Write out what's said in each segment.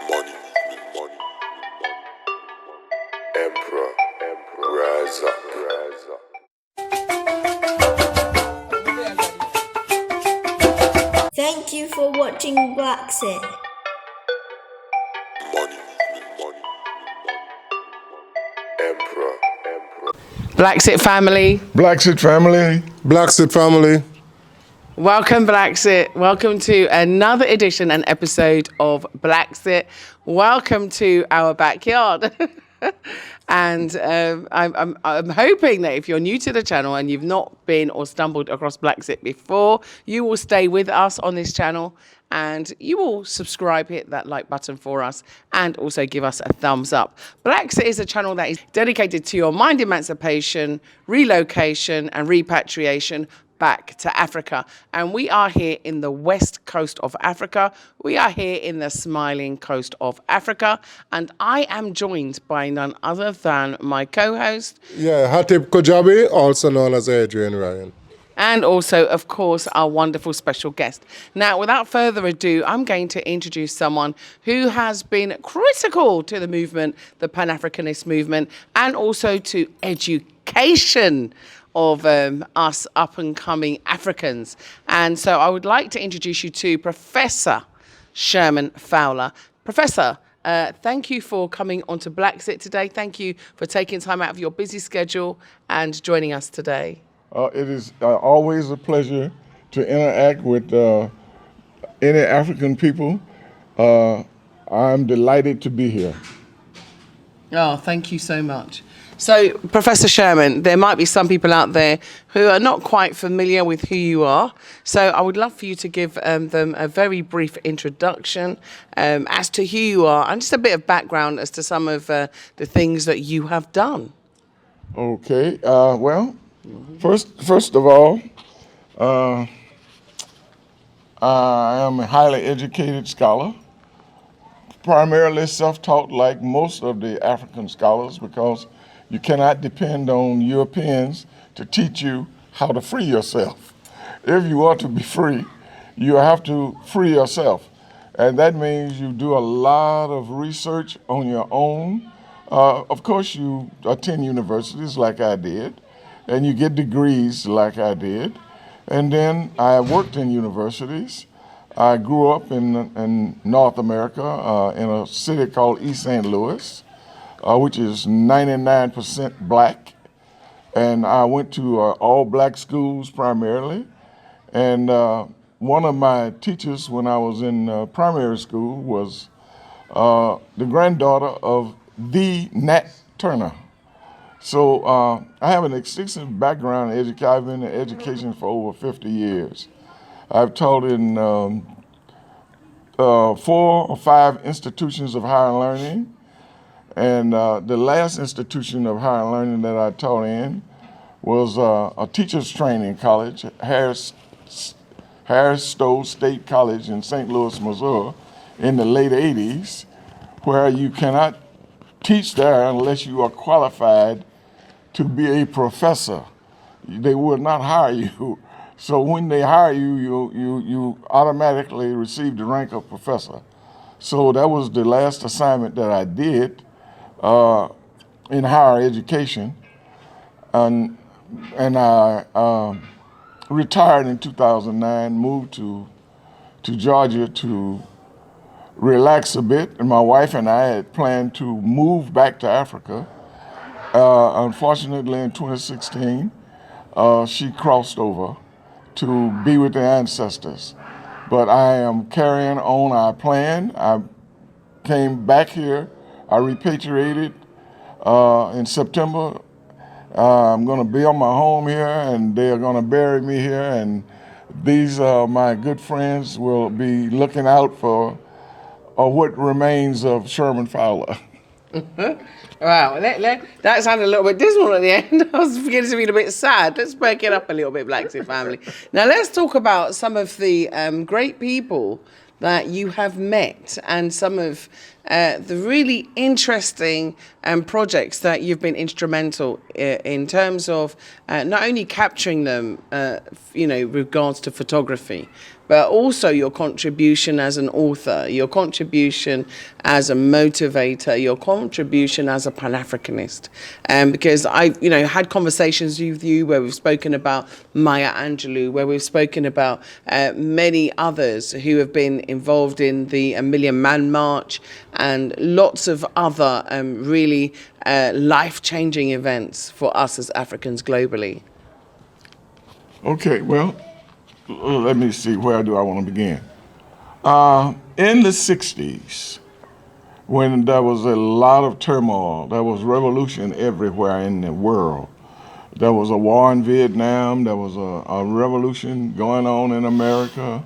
Money, money, Emperor, rise up, rise up. Thank you for watching BlaXit. Money, Emperor. BlaXit family. BlaXit family. BlaXit family. Welcome, BlaXit. Welcome to another edition and episode of BlaXit. Welcome to our backyard. And I'm hoping that if you're new to the channel and you've not been or stumbled across BlaXit before, you will stay with us on this channel and you will subscribe, hit that like button for us, and also give us a thumbs up. BlaXit is a channel that is dedicated to your mind emancipation, relocation, and repatriation back to Africa. And we are here in the west coast of Africa. We are here in the smiling coast of Africa. And I am joined by none other than my co-host. Yeah, Hatib Kojabi, also known as Adrian Ryan. And also, of course, our wonderful special guest. Now, without further ado, I'm going to introduce someone who has been critical to the movement, the Pan-Africanist movement, and also to education of us up-and-coming Africans. And so I would like to introduce you to Professor Sherman Fowler. Professor, thank you for coming onto BlaXit today. Thank you for taking time out of your busy schedule and joining us today. It is always a pleasure to interact with any African people. I'm delighted to be here. Oh, thank you so much. So, Professor Sherman, there might be some people out there who are not quite familiar with who you are. So I would love for you to give them a very brief introduction as to who you are and just a bit of background as to some of the things that you have done. Okay. Well, first of all, I am a highly educated scholar, primarily self-taught like most of the African scholars, because you cannot depend on Europeans to teach you how to free yourself. If you want to be free, you have to free yourself. And that means you do a lot of research on your own. Of course, you attend universities like I did, and you get degrees like I did. And then I worked in universities. I grew up in North America in a city called East St. Louis, which is 99% black. And I went to all black schools primarily. And one of my teachers when I was in primary school was the granddaughter of the Nat Turner. So I have an extensive background in education. I've been in education for over 50 years. I've taught in 4 or 5 institutions of higher learning. And the last institution of higher learning that I taught in was a teacher's training college, Harris Stowe State College in St. Louis, Missouri, in the late 80s, where you cannot teach there unless you are qualified to be a professor. They will not hire you. So when they hire you, you automatically receive the rank of professor. So that was the last assignment that I did in higher education, and I retired in 2009, moved to Georgia to relax a bit, and my wife and I had planned to move back to Africa. Unfortunately, in 2016, she crossed over to be with their ancestors. But I am carrying on our plan. I came back here. I repatriated in September. I'm going to build my home here, and they're going to bury me here. And these my good friends will be looking out for what remains of Sherman Fowler. Wow, that sounded a little bit dismal at the end. I was beginning to be a bit sad. Let's break it up a little bit, BlaXit family. Now let's talk about some of the great people that you have met and some of the really interesting projects that you've been instrumental in terms of not only capturing them, regards to photography, but also your contribution as an author, your contribution as a motivator, your contribution as a Pan-Africanist. Because I, had conversations with you where we've spoken about Maya Angelou, where we've spoken about many others who have been involved in the Million Man March and lots of other really life-changing events for us as Africans globally. Okay, well, let me see, where do I want to begin? In the 60s, when there was a lot of turmoil, there was revolution everywhere in the world. There was a war in Vietnam, there was a revolution going on in America,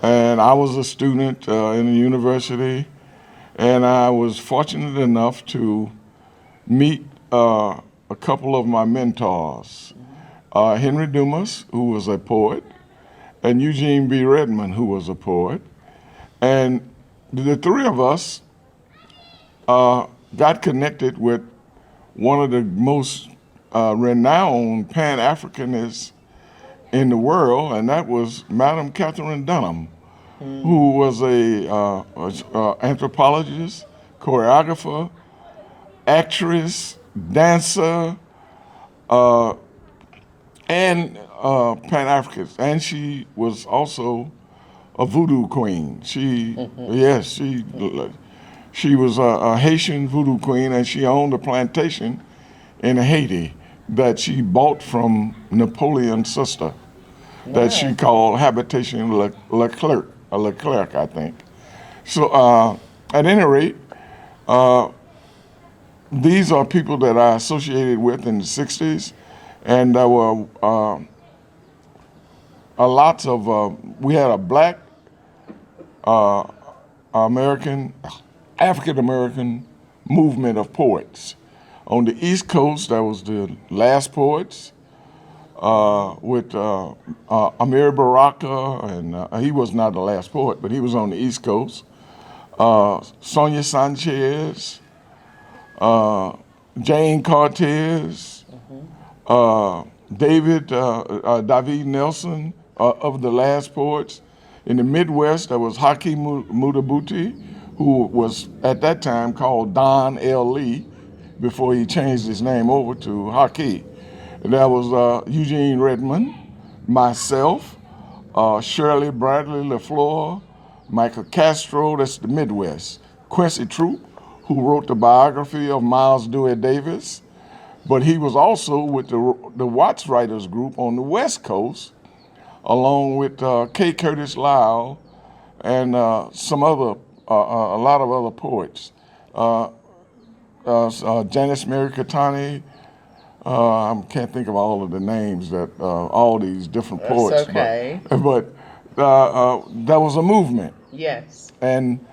and I was a student in a university, and I was fortunate enough to meet a couple of my mentors, Henry Dumas, who was a poet, and Eugene B. Redmond, who was a poet. And the three of us got connected with one of the most renowned Pan-Africanists in the world, and that was Madam Catherine Dunham, who was a anthropologist, choreographer, actress, dancer, and Pan-Africanist. And she was also a voodoo queen. She was a Haitian voodoo queen, and she owned a plantation in Haiti that she bought from Napoleon's sister, that she called Habitation Leclerc, I think. So at any rate, these are people that I associated with in the 60s, and there were we had a black African-American movement of poets. On the East Coast, there was the Last Poets with Amiri Baraka, and he was not the last poet, but he was on the East Coast. Sonia Sanchez, Jane Cortez, David Nelson of the Last Poets. In the Midwest, there was Haki Mudabuti, who was at that time called Don L. Lee, before he changed his name over to Haki. There was Eugene Redmond, myself, Shirley Bradley LaFleur, Michael Castro, that's the Midwest, Quincy Troop, who wrote the biography of Miles Dewey Davis, but he was also with the Watts Writers Group on the West Coast, along with K. Curtis Lyle and a lot of other poets. Janice Mary Katani, I can't think of all of the names that all these different poets. That's okay. But there was a movement. Yes. And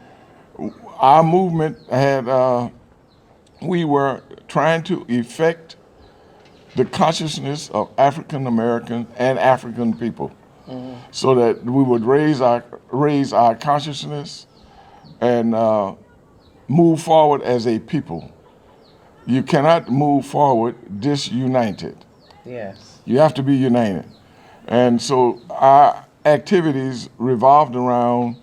our movement had, we were trying to effect the consciousness of African American and African people, so that we would raise our consciousness and move forward as a people. You cannot move forward disunited. Yes. You have to be united. And so our activities revolved around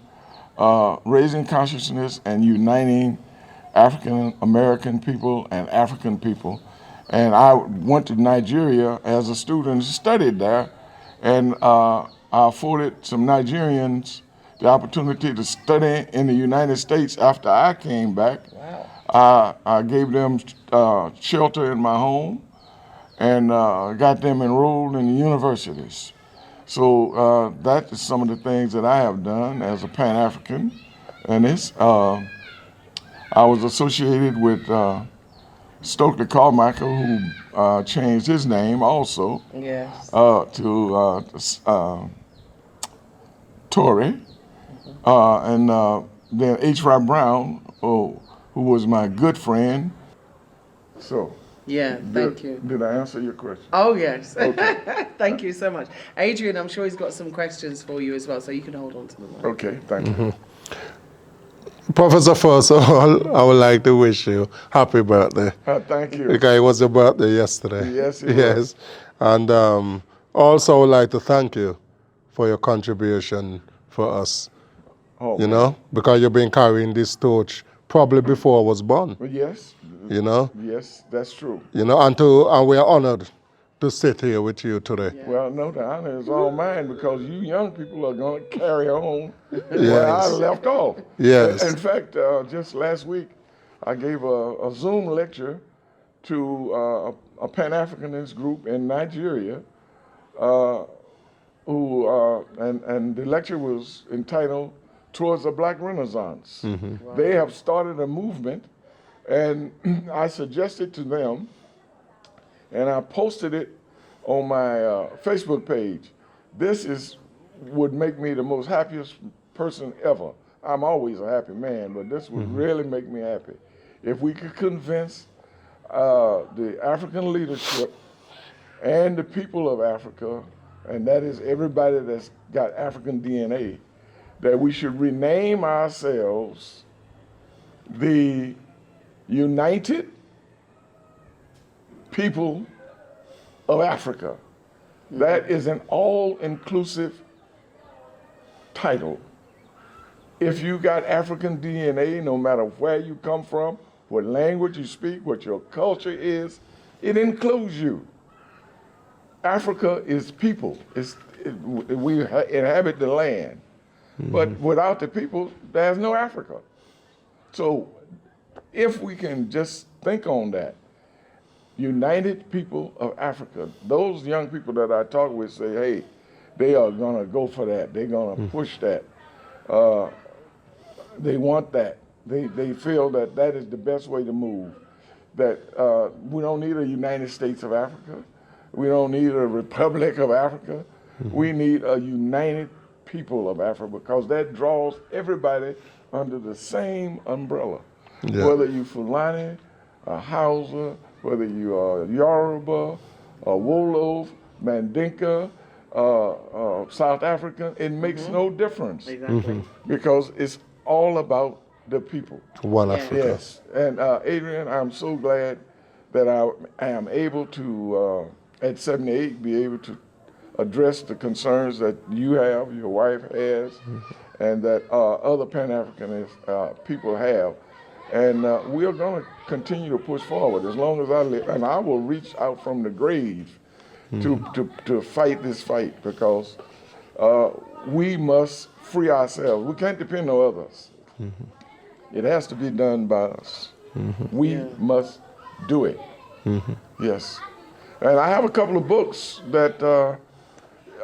raising consciousness and uniting African American people and African people. And I went to Nigeria as a student and studied there, and I afforded some Nigerians the opportunity to study in the United States after I came back. Wow. I gave them shelter in my home and got them enrolled in the universities. So that is some of the things that I have done as a Pan-African. And I was associated with Stokely Carmichael, who changed his name also to Tory. And then H.R. Brown, who was my good friend. So. Yeah, thank you. Did I answer your question? Oh, yes. Okay. Thank you so much. Adrian, I'm sure he's got some questions for you as well, so you can hold on to them. Okay, thank you. Professor, first of all, I would like to wish you happy birthday. Thank you. Because it was your birthday yesterday. Yes, it was. And also I would like to thank you for your contribution for us. Oh, You know, because you've been carrying this torch probably before I was born. well, yes. You know, Yes, that's true. and we are honored to sit here with you today. Well, no, the honor is all mine because you young people are going to carry on where I Yes. left off. Yes. In fact, just last week, I gave a Zoom lecture to a Pan-Africanist group in Nigeria, and the lecture was entitled "Towards a Black Renaissance." Wow. They have started a movement, and I suggested to them, and I posted it on my Facebook page. This would make me the most happiest person ever. I'm always a happy man, but this would really make me happy. If we could convince the African leadership and the people of Africa, and that is everybody that's got African DNA, that we should rename ourselves the United People of Africa. That is an all-inclusive title. If you got African DNA, no matter where you come from, what language you speak, what your culture is, it includes you. Africa is people. We inhabit the land. But without the people, there's no Africa. So if we can just think on that, United People of Africa, those young people that I talk with say, hey, they are gonna go for that. They're gonna push that. They want that. They feel that that is the best way to move. That we don't need a United States of Africa. We don't need a Republic of Africa. We need a United People of Africa because that draws everybody under the same umbrella. Yeah. Whether you Fulani, a Hausa, whether you are Yoruba, a Wolof, Mandinka, South African, it makes no difference. Exactly. Because it's all about the people. One Africa. Yes. And Adrian, I'm so glad that I am able to, at 78, be able to address the concerns that you have, your wife has, and that other Pan-Africanist people have. And we are going to continue to push forward as long as I live. And I will reach out from the grave to fight this fight because we must free ourselves. We can't depend on others. It has to be done by us. We must do it. Yes. And I have a couple of books that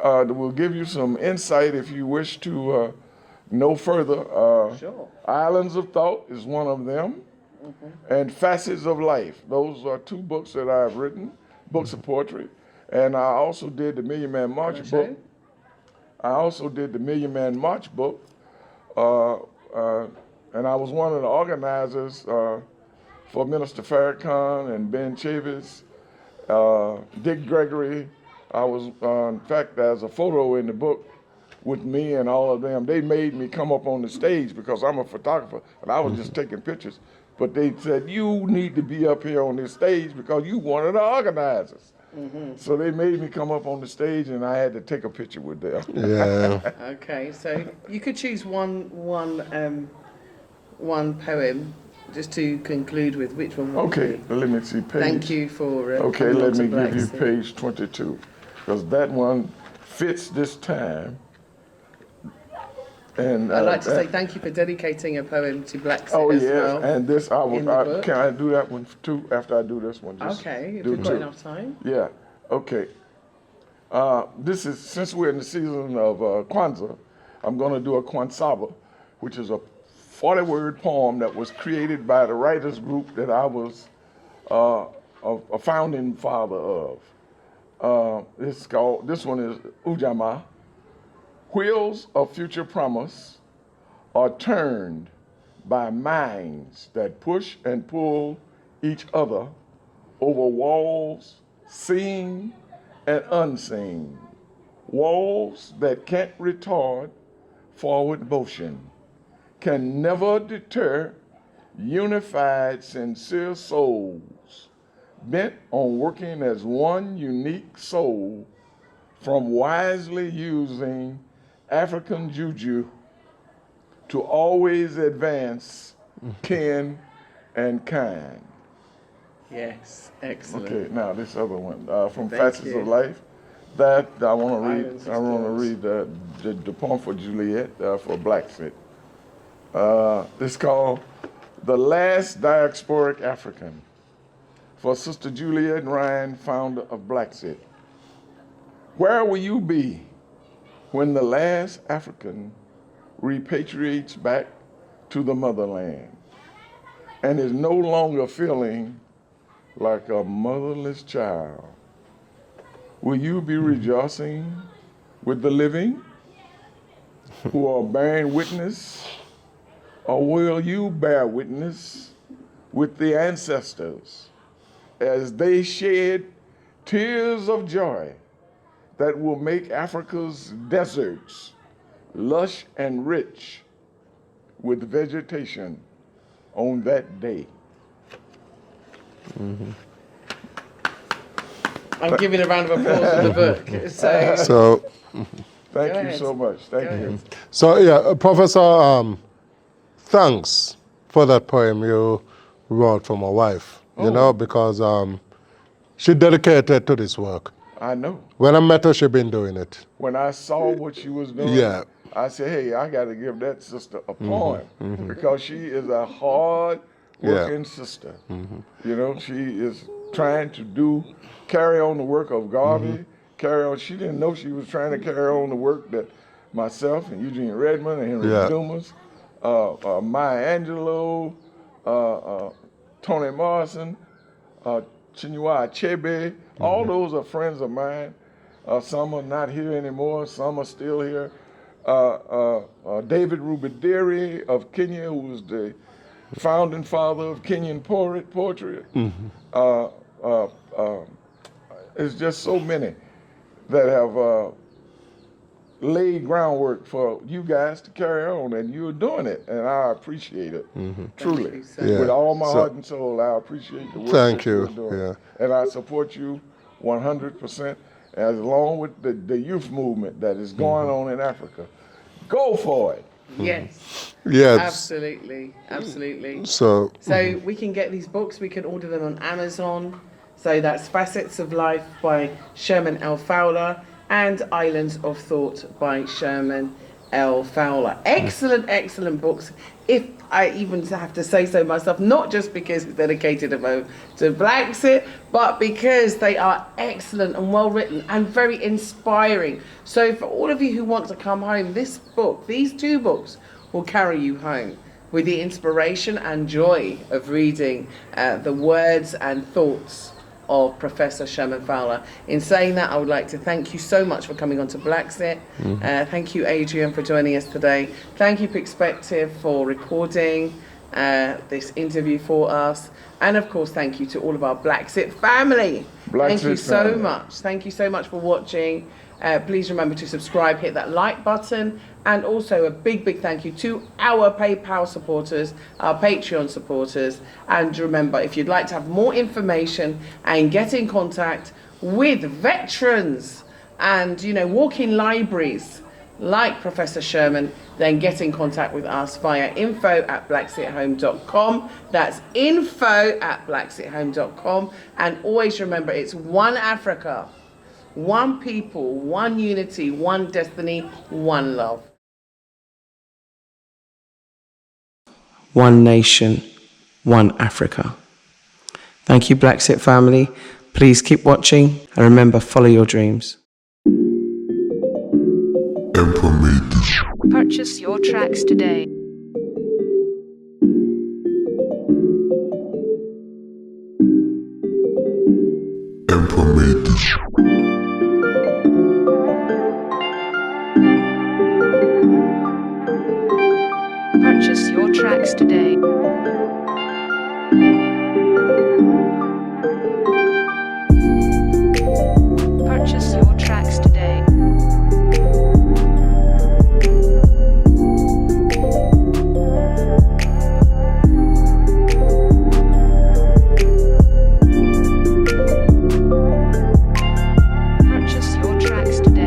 will give you some insight if you wish to know further. Sure. Islands of Thought is one of them, and Facets of Life. Those are two books that I've written, books of poetry. And I also did the Million Man March book. I also did the Million Man March book, and I was one of the organizers for Minister Farrakhan and Ben Chavis, Dick Gregory. I was, in fact, there's a photo in the book with me and all of them. They made me come up on the stage because I'm a photographer, and I was just taking pictures. But they said, you need to be up here on this stage because you one of the organizers. So they made me come up on the stage, and I had to take a picture with them. Yeah. Okay, so you could choose one poem just to conclude with. Which one would Okay, let me see. Page. Thank you for. Okay, let me give you page 22, because that one fits this time. And I'd like to say thank you for dedicating a poem to BlaXit as well. And this can I do that one too after I do this one? Just okay, if we've got enough time. Yeah. Okay. This is, since we're in the season of Kwanzaa, I'm going to do a Kwansaba, which is a 40-word poem that was created by the writers group that I was a founding father of. This one is Ujamaa. Wheels of future promise are turned by minds that push and pull each other over walls seen and unseen, walls that can't retard forward motion, can never deter unified, sincere souls bent on working as one unique soul from wisely using African juju to always advance kin and kind. Yes, excellent. Okay, now this other one from Thank Facets you. of Life. That I want to read. Islands I of want to Stars. read the poem for Juliet for BlaXit. It's called "The Last Diasporic African" for Sister Juliet Ryan, founder of BlaXit. Where will you be when the last African repatriates back to the motherland and is no longer feeling like a motherless child? Will you be rejoicing with the living who are bearing witness, or will you bear witness with the ancestors as they shed tears of joy that will make Africa's deserts lush and rich with vegetation on that day? I'm giving a round of applause for the book. So, So, Thank Go you ahead. so much. Thank you. ahead. so yeah, Professor, thanks for that poem you wrote for my wife. You know, because she dedicated to this work. I know. When I met her, she been doing it. When I saw what she was doing, Yeah. I said, hey, I got to give that sister a poem because she is a hard working sister. You know, she is trying to carry on the work of Garvey, carry on. She didn't know she was trying to carry on the work that myself and Eugene Redmond and Henry Yeah. Dumas, Maya Angelou, Toni Morrison, Chinua Achebe, all those are friends of mine. Some are not here anymore, some are still here. David Rubidiri of Kenya, who was the founding father of Kenyan poetry. It's just so many that have laid groundwork for you guys to carry on, and you're doing it, and I appreciate it, truly. you so much. With all my So- heart and soul, I appreciate the work Thank that you're you, doing. yeah. And I support you 100%, as along with the youth movement that is going on in Africa. Go for it. Yes, Yes. absolutely, absolutely. So, So we can get these books, we can order them on Amazon. So that's Facets of Life by Sherman L. Fowler and Islands of Thought by Sherman L. Fowler. Excellent, excellent books. If I even have to say so myself, not just because it's dedicated to BlaXit, but because they are excellent and well written and very inspiring. So for all of you who want to come home, this book, these two books, will carry you home with the inspiration and joy of reading the words and thoughts of Professor Sherman Fowler. In saying that, I would like to thank you so much for coming on to BlaXit. Thank you, Adrian, for joining us today. Thank you, PIXPECTIV, for recording this interview for us. And of course, thank you to all of our BlaXit family. Thank you BlaXit so family. much. Thank you so much for watching. Please remember to subscribe, hit that like button, and also a big, big thank you to our PayPal supporters, our Patreon supporters. And remember, if you'd like to have more information and get in contact with veterans and, you know, walk-in libraries like Professor Sherman, then get in contact with us via info@blaxithome.com. That's info@blaxithome.com. And always remember, it's one Africa, one people, one unity, one destiny, one love. One nation, one Africa. Thank you, BlaXit family. Please keep watching and remember, follow your dreams. Emperor made this. Purchase your tracks today. Emperor made this. Purchase your tracks today. Purchase your tracks today. Purchase your tracks today.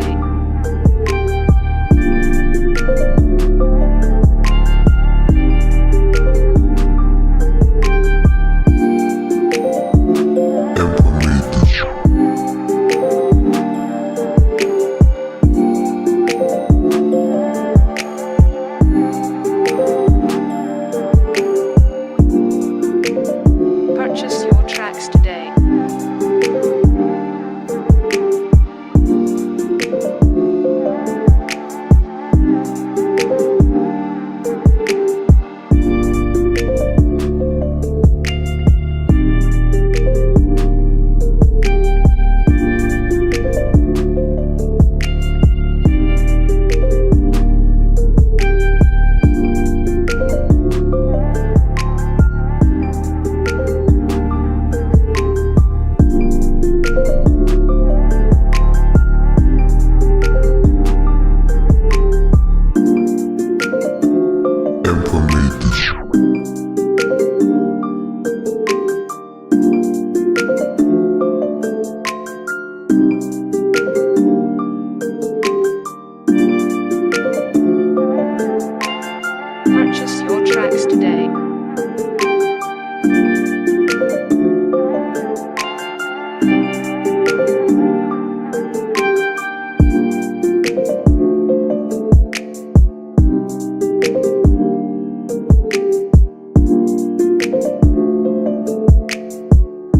Purchase your tracks today.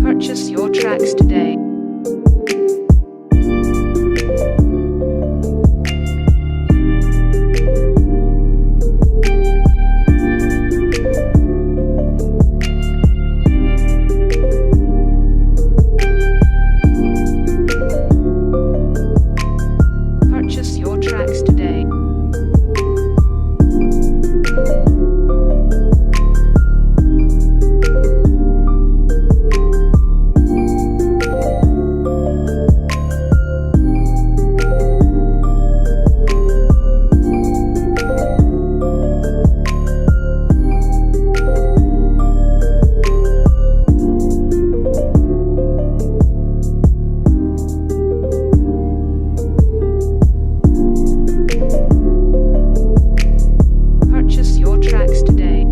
Purchase your tracks today. Purchase your tracks today. Purchase your tracks today.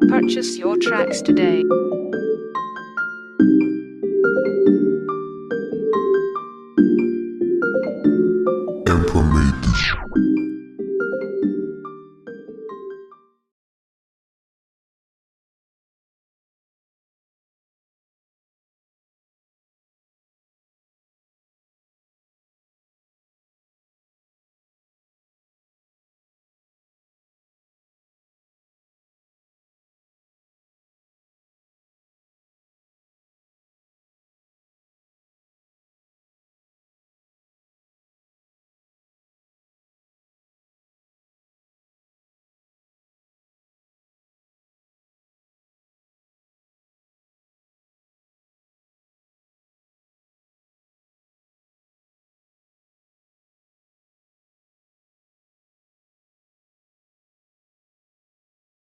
Purchase your tracks today. Emperor made this.